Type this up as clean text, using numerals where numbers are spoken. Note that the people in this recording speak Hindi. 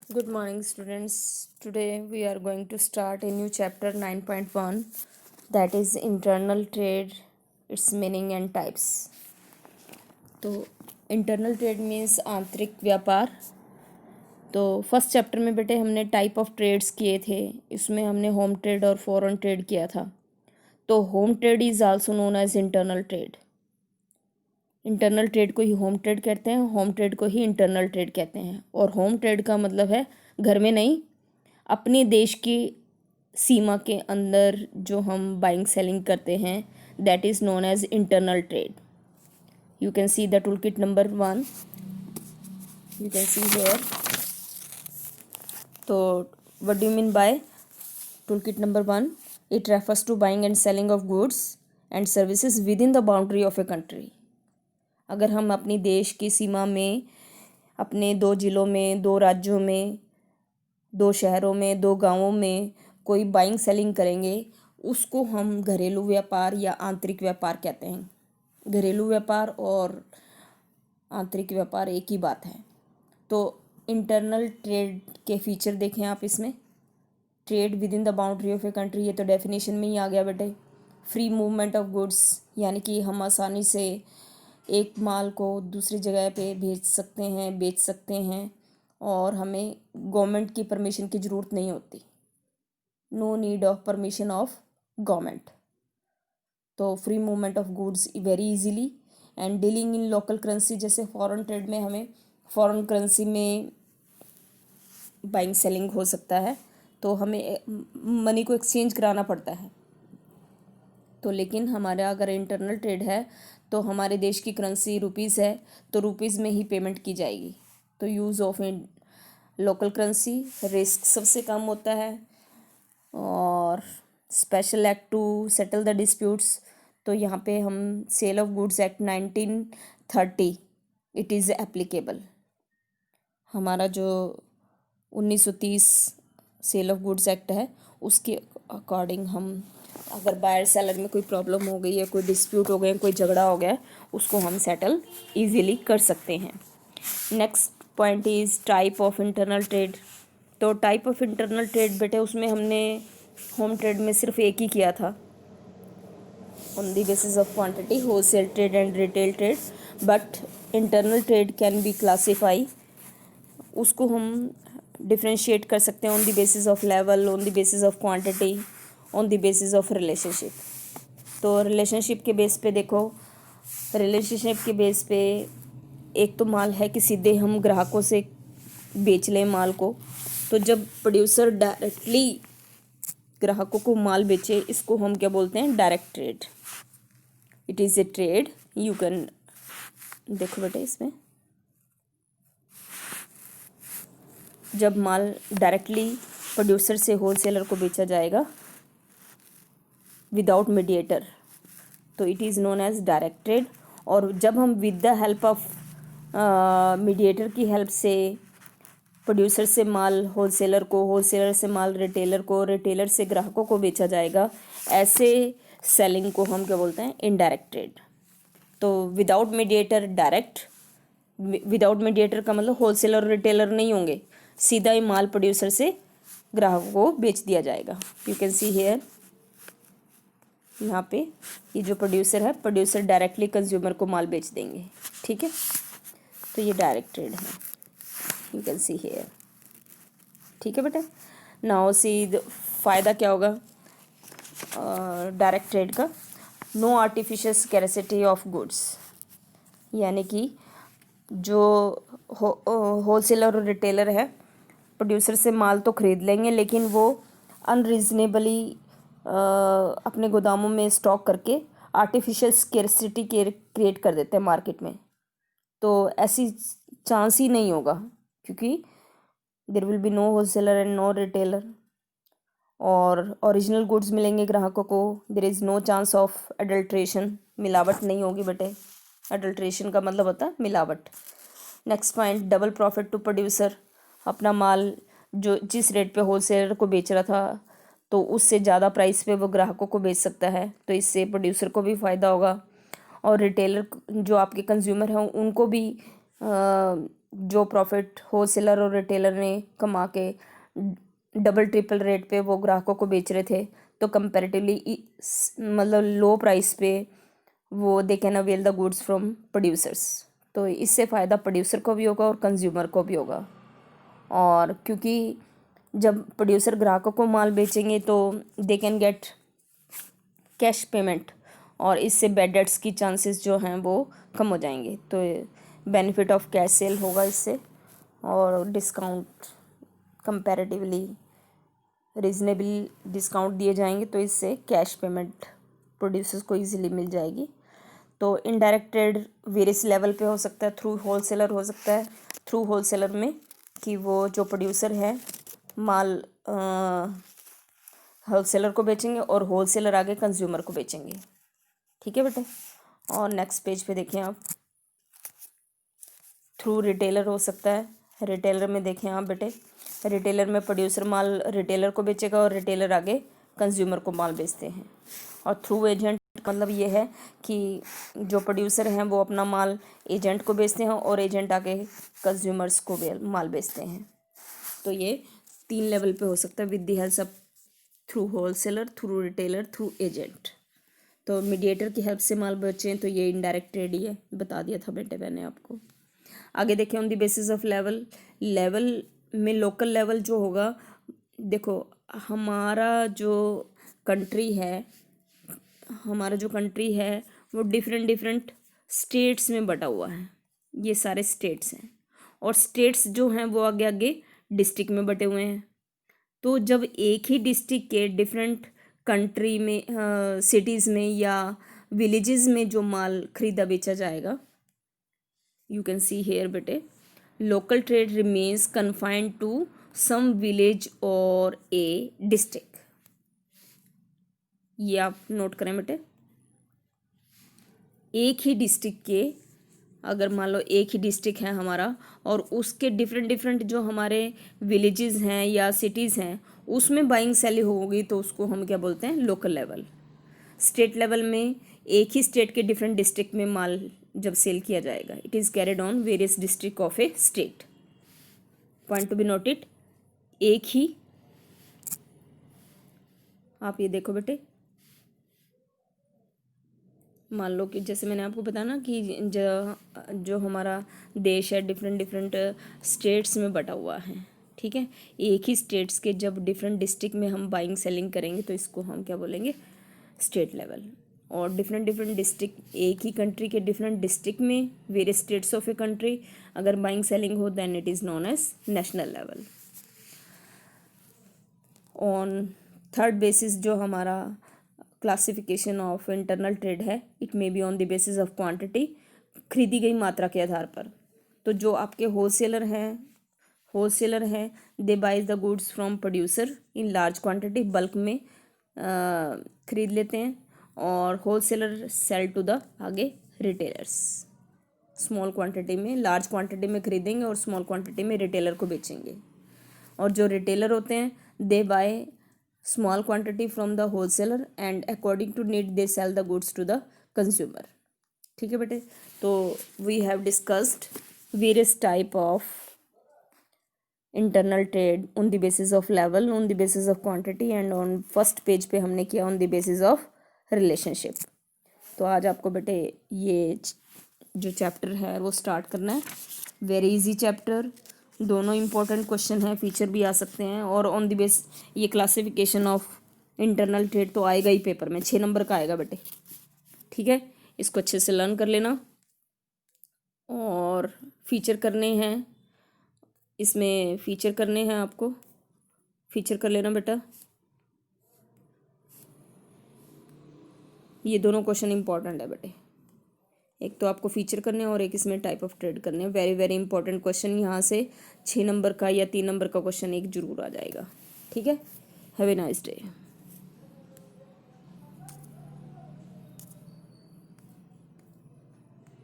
Good morning, students. Today we are going to start a new chapter 9.1, that is internal trade, its meaning and types. तो इंटरनल ट्रेड मीन्स आंतरिक व्यापार। तो फर्स्ट चैप्टर में बेटे हमने टाइप ऑफ ट्रेड्स किए थे, इसमें हमने होम ट्रेड और फॉरेन ट्रेड किया था। तो home trade is also known as internal trade. Internal trade को ही होम ट्रेड कहते हैं, होम ट्रेड को ही इंटरनल ट्रेड कहते हैं। और होम ट्रेड का मतलब है घर में नहीं, अपने देश की सीमा के अंदर जो हम बाइंग सेलिंग करते हैं, that is known as internal trade. You can see the tool kit number 1, you can see here. तो what do you mean by tool kit number 1? It refers to buying and selling of goods and services within the boundary of a country. अगर हम अपनी देश की सीमा में, अपने 2 ज़िलों में, 2 राज्यों में, 2 शहरों में, 2 गांवों में कोई बाइंग सेलिंग करेंगे, उसको हम घरेलू व्यापार या आंतरिक व्यापार कहते हैं। घरेलू व्यापार और आंतरिक व्यापार एक ही बात है। तो इंटरनल ट्रेड के फीचर देखें आप इसमें। Trade with in the boundary of a country, ये तो डेफिनेशन में ही आ गया बेटे। फ्री मूवमेंट ऑफ गुड्स, यानी कि हम आसानी से एक माल को दूसरी जगह पे भेज सकते हैं, बेच सकते हैं, और हमें गवर्नमेंट की परमिशन की ज़रूरत नहीं होती। No need of permission of government. तो free movement of goods very easily and dealing in local currency. जैसे फॉरेन ट्रेड में हमें फॉरेन करेंसी में बाइंग सेलिंग हो सकता है, तो हमें मनी को एक्सचेंज कराना पड़ता है। तो लेकिन हमारा अगर इंटरनल ट्रेड है तो हमारे देश की करेंसी रुपीज़ है, तो रुपीज़ में ही पेमेंट की जाएगी। तो use of local currency, risk सबसे कम होता है, और special act to settle the disputes. तो यहाँ पे हम sale of goods act 1930 it is applicable. हमारा जो 1930 सेल ऑफ गुड्स एक्ट है, उसके अकॉर्डिंग हम अगर बायर सेलर में कोई प्रॉब्लम हो गई है, कोई डिस्प्यूट हो गया, कोई झगड़ा हो गया, उसको हम सेटल इजीली कर सकते हैं। Next point is type of internal trade. तो टाइप ऑफ इंटरनल ट्रेड बेटे, उसमें हमने होम ट्रेड में सिर्फ एक ही किया था, on the basis of quantity, wholesale trade and retail trade. But internal trade can be classify, उसको हम डिफ्रेंशिएट कर सकते हैं on the basis of level, on the basis of quantity, on the basis of relationship. तो रिलेशनशिप के बेस पे देखो, रिलेशनशिप के बेस पे एक तो माल है कि सीधे हम ग्राहकों से बेच लें माल को। तो जब प्रोड्यूसर डायरेक्टली ग्राहकों को माल बेचे, इसको हम क्या बोलते हैं? Direct trade. It is a trade. You can देखो बेटे इसमें, जब माल डायरेक्टली प्रोड्यूसर से होलसेलर को बेचा जाएगा विदाउट मीडिएटर, तो it is known as direct trade. और जब हम with the help of mediator की हेल्प से प्रोड्यूसर से माल होलसेलर को, होलसेलर से माल रिटेलर को, रिटेलर से ग्राहकों को बेचा जाएगा, ऐसे सेलिंग को हम क्या बोलते हैं? Indirect trade. तो without mediator direct, without mediator का मतलब होलसेलर और रिटेलर नहीं होंगे, सीधा ही माल प्रोड्यूसर से ग्राहकों को बेच दिया जाएगा। यू कैन सी हेयर, यहाँ पे ये जो प्रोड्यूसर है, प्रोड्यूसर डायरेक्टली कंज्यूमर को माल बेच देंगे। ठीक है, तो ये डायरेक्ट ट्रेड है। You can see here. ठीक है बेटा। नाउ सी फ़ायदा क्या होगा डायरेक्ट ट्रेड का? No artificial scarcity of goods, यानी कि जो होलसेलर और रिटेलर है, प्रोड्यूसर से माल तो ख़रीद लेंगे, लेकिन वो अनरीजनेबली अपने गोदामों में स्टॉक करके आर्टिफिशियल स्कैरसिटी क्रिएट कर देते हैं मार्केट में। तो ऐसी चांस ही नहीं होगा, क्योंकि there will be no wholesaler and no retailer, और ओरिजिनल गुड्स मिलेंगे ग्राहकों को। There is no chance of adulteration, मिलावट नहीं होगी बेटे। अडल्ट्रेशन का मतलब होता है मिलावट। Next point, double profit to producer. अपना माल जो जिस रेट पे होलसेलर को बेच रहा था, तो उससे ज़्यादा प्राइस पे वो ग्राहकों को बेच सकता है, तो इससे प्रोड्यूसर को भी फ़ायदा होगा, और रिटेलर जो आपके कंज्यूमर हैं उनको भी जो प्रॉफिट होलसेलर और रिटेलर ने कमा के डबल ट्रिपल रेट पे वो ग्राहकों को बेच रहे थे, तो कंपैरेटिवली मतलब लो प्राइस पे वो they can avail the goods from producers. तो इससे फ़ायदा प्रोड्यूसर को भी होगा और कंज्यूमर को भी होगा। और क्योंकि जब प्रोड्यूसर ग्राहकों को माल बेचेंगे तो they can get cash payment, और इससे बैड डेट्स की चांसेस जो हैं वो कम हो जाएंगे। तो बेनिफिट ऑफ कैश सेल होगा इससे, और डिस्काउंट कंपैरेटिवली रीजनेबल डिस्काउंट दिए जाएंगे, तो इससे कैश पेमेंट प्रोड्यूसर्स को इजीली मिल जाएगी। तो इनडायरेक्ट ट्रेड वेरियस लेवल पे हो सकता है, थ्रू होलसेलर हो सकता है, थ्रू होलसेलर में कि वो जो प्रोड्यूसर है माल होलसेलर को बेचेंगे और होलसेलर आगे कंज्यूमर को बेचेंगे। ठीक है बेटे। और नेक्स्ट पेज पे देखें आप, थ्रू रिटेलर हो सकता है। रिटेलर में देखें आप बेटे, रिटेलर में प्रोड्यूसर माल रिटेलर को बेचेगा और रिटेलर आगे कंज्यूमर को माल बेचते हैं। और थ्रू एजेंट मतलब ये है कि जो प्रोड्यूसर हैं वो अपना माल एजेंट को बेचते हैं और एजेंट आगे कंज्यूमर्स को माल बेचते हैं। तो ये 3 लेवल पे हो सकता है with the help of through wholesaler, through retailer, through agent. तो मीडिएटर की हेल्प से माल बेचें तो ये इनडायरेक्ट ट्रेड ही है, बता दिया था बेटे मैंने आपको। आगे देखें on the basis of level, level में लोकल लेवल जो होगा, देखो हमारा जो कंट्री है, हमारा जो कंट्री है वो डिफरेंट डिफरेंट स्टेट्स में बटा हुआ है। ये सारे स्टेट्स हैं, और स्टेट्स जो हैं वो आगे आगे डिस्ट्रिक्ट में बटे हुए हैं। तो जब एक ही डिस्ट्रिक्ट के डिफरेंट कंट्री में सिटीज़ में या विलेजेस में जो माल खरीदा बेचा जाएगा, यू कैन सी हेयर बेटे, local trade remains confined to some village और ए डिस्ट्रिक्ट। ये आप नोट करें बेटे, एक ही डिस्ट्रिक्ट के, अगर मान लो एक ही डिस्ट्रिक्ट है हमारा और उसके डिफरेंट डिफरेंट जो हमारे विलेजेस हैं या सिटीज़ हैं उसमें बाइंग सेलिंग होगी, तो उसको हम क्या बोलते हैं, लोकल लेवल। स्टेट लेवल में एक ही स्टेट के डिफरेंट डिस्ट्रिक्ट में माल जब सेल किया जाएगा, it is carried on various district of A state. Point to be noted, एक ही, आप ये देखो बेटे, मान लो कि जैसे मैंने आपको बताया ना कि जो हमारा देश है डिफरेंट डिफरेंट स्टेट्स में बटा हुआ है। ठीक है, एक ही स्टेट्स के जब डिफरेंट डिस्ट्रिक्ट में हम बाइंग सेलिंग करेंगे तो इसको हम क्या बोलेंगे, स्टेट लेवल। और डिफरेंट डिफरेंट डिस्ट्रिक्ट, एक ही कंट्री के डिफरेंट डिस्ट्रिक्ट में various states of a country अगर बाइंग सेलिंग हो then it is known as national level. On third basis जो हमारा क्लासिफिकेशन ऑफ इंटरनल ट्रेड है, it may be on the basis of quantity, खरीदी गई मात्रा के आधार पर। तो जो आपके होलसेलर हैं they buys the goods from producer in large quantity, bulk में खरीद लेते हैं, और होलसेलर सेल टू द आगे रिटेलर्स, स्मॉल क्वांटिटी में, लार्ज क्वांटिटी में खरीदेंगे और स्मॉल क्वांटिटी में रिटेलर को बेचेंगे। और जो रिटेलर होते हैं they buy small quantity from the wholesaler and according to need they sell the goods to the consumer. ठीक है बेटे, तो we have discussed various type of internal trade on the basis of level, on the basis of quantity, and on first page पे हमने किया on the basis of relationship. तो आज आपको बेटे ये जो चैप्टर है वो स्टार्ट करना है, वेरी इजी चैप्टर, दोनों इंपॉर्टेंट क्वेश्चन हैं, फीचर भी आ सकते हैं। और ऑन द बेस ये क्लासिफिकेशन ऑफ इंटरनल ट्रेड तो आएगा ही पेपर में, 6 नंबर का आएगा बेटे। ठीक है, इसको अच्छे से लर्न कर लेना, और फीचर करने हैं, इसमें फीचर करने हैं आपको, फीचर कर लेना बेटा। ये दोनों क्वेश्चन इंपॉर्टेंट है बेटे, एक तो आपको फीचर करने हैं और एक इसमें टाइप ऑफ ट्रेड करने हैं। वेरी वेरी इंपॉर्टेंट क्वेश्चन, यहाँ से 6 नंबर का या 3 नंबर का क्वेश्चन एक जरूर आ जाएगा। ठीक है, हैव ए नाइस डे।